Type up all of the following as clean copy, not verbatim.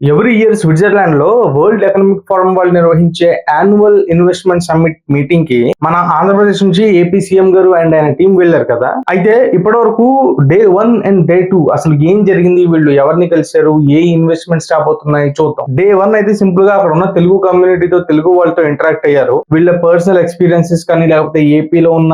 Every year Switzerland లో world economic forum వాళ్ళు నిర్వహించే యాన్యువల్ ఇన్వెస్ట్మెంట్ సమ్మిట్ మీటింగ్ కి మన ఆంధ్రప్రదేశ్ నుంచి ఏపీ సీఎం గారు అండ్ ఆయన టీం వెళ్ళారు కదా. అయితే ఇప్పటి వరకు డే 1 అండ్ డే 2 అసలు ఏం జరిగింది, వీళ్ళు ఎవరిని కలిశారు, ఏ ఇన్వెస్ట్మెంట్స్ రాబోతున్నాయి చూద్దాం. డే 1 అయితే సింపుల్ గా అక్కడ ఉన్న తెలుగు కమ్యూనిటీతో, తెలుగు వాళ్ళతో ఇంటరాక్ట్ అయ్యారు. వీళ్ళ పర్సనల్ ఎక్స్పీరియన్సెస్ కానీ, లేకపోతే ఏపీలో ఉన్న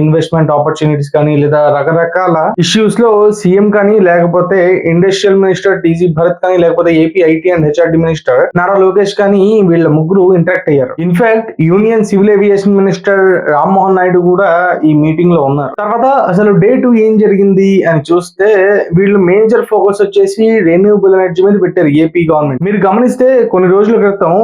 ఇన్వెస్ట్మెంట్ ఆపర్చునిటీస్ కానీ, లేదా రకరకాల ఇష్యూస్ లో సీఎం కానీ, లేకపోతే ఇండస్ట్రియల్ మినిస్టర్ టీజీ భరత్ కానీ, లేకపోతే AP IT and HRD minister Nara Lokesh కానీ వీళ్ళ ముగ్గురు ఇంటరాక్ట్ అయ్యారు. In fact union civil aviation minister Rammohan Naidu కూడా ఈ మీటింగ్ లో ఉన్నారు. తర్వాత అసలు డే 2 ఏం జరిగింది అని చూస్తే వీళ్ళు మేజర్ ఫోకస్ వచ్చేసి రెన్యూవబుల్ ఎనర్జీ మీద పెట్టారు ఏపీ గవర్నమెంట్. మీరు గమనిస్తే కొన్ని రోజుల క్రితం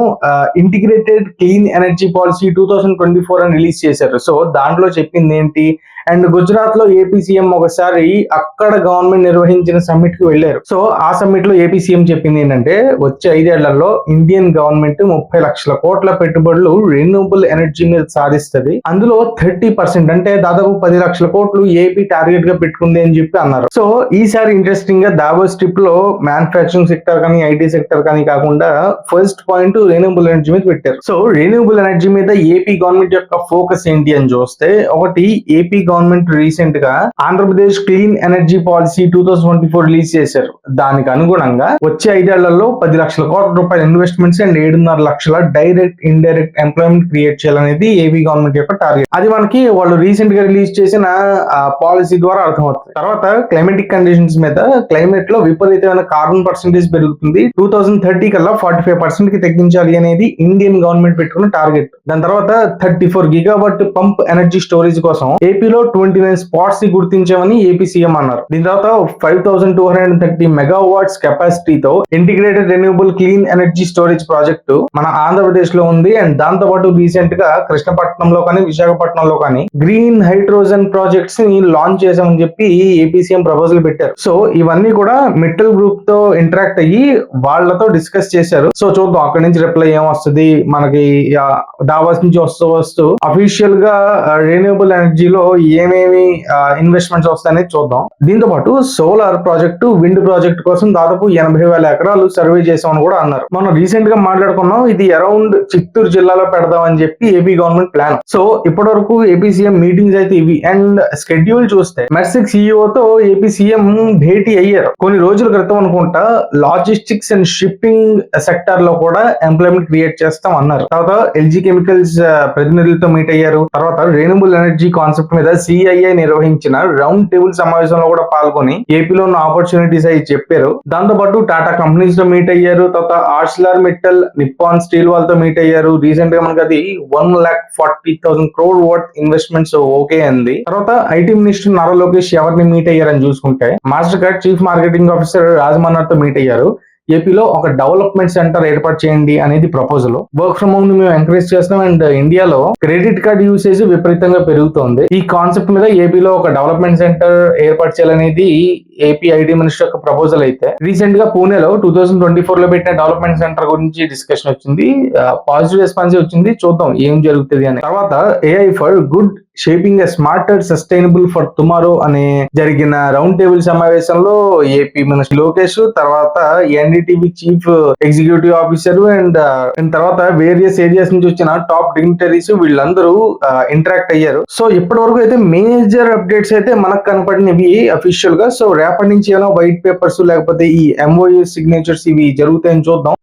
ఇంటిగ్రేటెడ్ క్లీన్ ఎనర్జీ పాలసీ 2024 అని రిలీజ్ చేశారు. సో దాంట్లో చెప్పింది ఏంటి, అండ్ గుజరాత్ లో ఏపీ సీఎం ఒకసారి అక్కడ గవర్నమెంట్ నిర్వహించిన సమ్మిట్ కి వెళ్లారు. సో ఆ సమ్మిట్ లో ఏపీ సీఎం చెప్పింది ఏంటంటే వచ్చే 5 ఏళ్లలో ఇండియన్ గవర్నమెంట్ 30 లక్షల కోట్ల పెట్టుబడులు రెన్యూవబుల్ ఎనర్జీ మీద సాధిస్తుంది. అందులో 30% అంటే దాదాపు 10 లక్షల కోట్లు ఏపీ టార్గెట్ గా పెట్టుకుంది అని చెప్పి అన్నారు. సో ఈసారి ఇంట్రెస్టింగ్ గా దావోస్ ట్రిప్ లో మ్యానుఫ్యాక్చరింగ్ సెక్టర్ కానీ, ఐటీ సెక్టర్ కానీ కాకుండా ఫస్ట్ పాయింట్ రెన్యూవబుల్ ఎనర్జీ మీద పెట్టారు. సో రెన్యూవబుల్ ఎనర్జీ మీద ఏపీ గవర్నమెంట్ యొక్క ఫోకస్ ఏంటి అని చూస్తే, ఒకటి ఏపీ గవర్నమెంట్ రీసెంట్ గా Andhra Pradesh clean energy policy 2024 release చేశారు. దానికి అనుగుణంగా వచ్చే 5 ఏళ్లలో 10 లక్షల కోట్ల రూపాయల ఇన్వెస్ట్మెంట్స్ అండ్ 7.5 లక్షల డైరెక్ట్ ఇండైరెక్ట్ ఎంప్లాయ్మెంట్ క్రియేట్ చేయాలనేది ఏపీ గవర్నమెంట్ యొక్క టార్గెట్. అది మనకి వాళ్ళు రీసెంట్ గా రిలీజ్ చేసిన పాలసీ ద్వారా అర్థమవుతుంది. తర్వాత క్లైమేటిక్ కండిషన్స్ మీద, క్లైమేట్ లో విపరీతమైన కార్బన్ పర్సెంటేజ్ పెరుగుతుంది, 2030 కల్లా 45% కి తగ్గించాలి అనేది ఇండియన్ గవర్నమెంట్ పెట్టుకున్న టార్గెట్. దాని తర్వాత 34 గిగావాట్ పంప్ ఎనర్జీ స్టోరేజ్ కోసం ఏపీలో 29 స్పాట్స్ ని గుర్తించామని ఏపీ సీఎం అన్నారు. దీని తర్వాత 5230 మెగావాట్స్ కెపాసిటీతో integrated renewable clean energy storage project మన ఆంధ్రప్రదేశ్ లో ఉంది. అండ్ దాంతో పాటు రీసెంట్ గా కృష్ణపట్నంలో కానీ, విశాఖపట్నంలో కానీ గ్రీన్ హైడ్రోజన్ ప్రాజెక్ట్స్ ని లాంచ్ చేశామని చెప్పి ఏపీ సీఎం ప్రపోజల్ పెట్టారు. సో ఇవన్నీ కూడా మిట్టల్ గ్రూప్ తో ఇంటరాక్ట్ అయ్యి వాళ్ళతో డిస్కస్ చేశారు. సో చూద్దాం అక్కడి నుంచి రిప్లై ఏం వస్తుంది. మనకి దావాస్ నుంచి వస్తూ అఫీషియల్ గా రెన్యూవబుల్ ఎనర్జీలో ఏమేమి ఇన్వెస్ట్మెంట్స్ వస్తాయనేది చూద్దాం. దీంతో పాటు సోలార్ ప్రాజెక్టు, విండ్ ప్రాజెక్ట్ కోసం దాదాపు 80,000 ఎకరాలు సర్వే చేసామని కూడా అన్నారు. మనం రీసెంట్ గా మాట్లాడుకున్నాం, ఇది అరౌండ్ చిత్తూరు జిల్లాలో పెడదామని చెప్పి ఏపీ గవర్నమెంట్ ప్లాన్. సో ఇప్పటి వరకు ఏపీ సీఎం మీటింగ్స్ అయితే ఇవి. అండ్ స్కెడ్యూల్ చూస్తే మెర్సిక్ సిఇఓ తో ఏపీ సీఎం భేటీ అయ్యారు కొన్ని రోజుల క్రితం అనుకుంటా. లాజిస్టిక్స్ అండ్ షిప్పింగ్ సెక్టర్ లో కూడా ఎంప్లాయ్మెంట్ క్రియేట్ చేస్తాం అన్నారు. తర్వాత ఎల్జీ కెమికల్స్ ప్రతినిధులతో మీట్ అయ్యారు. తర్వాత రెన్యూవబుల్ ఎనర్జీ కాన్సెప్ట్ మీద సిఐఐ నిర్వహించిన రౌండ్ టేబుల్ సమావేశంలో కూడా పాల్గొని ఏపీలో ఉన్న ఆపర్చునిటీస్ అయి చెప్పారు. దాంతో పాటు టాటా కంపెనీస్ తో మీట్ అయ్యారు. తర్వాత ఆర్సిలర్ మిట్టల్, నిప్పాన్ స్టీల్ వాళ్ళతో మీట్ అయ్యారు. రీసెంట్ గా మనకి అది 1,40,000 crore వర్త్ ఇన్వెస్ట్మెంట్స్ ఓకే అంది. తర్వాత ఐటీ మినిస్టర్ నారా లోకేష్ ఎవరిని మీట్ అయ్యారని చూసుకుంటే, master card chief marketing officer Rajamannar తో మీట్ అయ్యారు. ఏపీలో ఒక డెవలప్మెంట్ సెంటర్ ఏర్పాటు చేయండి అనేది ప్రపోజల్. వర్క్ ఫ్రమ్ హోమ్ ని మేము ఎంకరేజ్ చేస్తున్నాం. అండ్ ఇండియాలో క్రెడిట్ కార్డ్ యూసేజ్ విపరీతంగా పెరుగుతోంది. ఈ కాన్సెప్ట్ మీద ఏపీలో ఒక డెవలప్మెంట్ సెంటర్ ఏర్పాటు చేయాలనేది ఏపీ ఐటీ మినిస్టర్ యొక్క ప్రపోజల్. అయితే రీసెంట్ గా పూణేలో 2024 లో పెట్టిన డెవలప్మెంట్ సెంటర్ గురించి డిస్కషన్ వచ్చింది. పాజిటివ్ రెస్పాన్స్ వచ్చింది. చూద్దాం ఏం జరుగుతుంది అని. తర్వాత AI for good shaping a smarter sustainable for tomorrow అనే జరిగిన రౌండ్ టేబుల్ సమావేశంలో ఏపీ మినిస్టర్ లోకేష్, తర్వాత NDTV chief executive officer and తర్వాత వేరియస్ ఏరియాస్ నుంచి వచ్చిన టాప్ డిగ్నిటరీస్ వీళ్ళందరూ ఇంటరాక్ట్ అయ్యారు. సో ఇప్పటి వరకు అయితే మేజర్ అప్డేట్స్ అయితే మనకు కనపడినవి అఫీషియల్ గా. సో రేపటి నుంచి ఏమైనా వైట్ పేపర్స్ లేకపోతే ఈ ఎంఓయూ సిగ్నేచర్స్ ఇవి జరుగుతాయని చూద్దాం.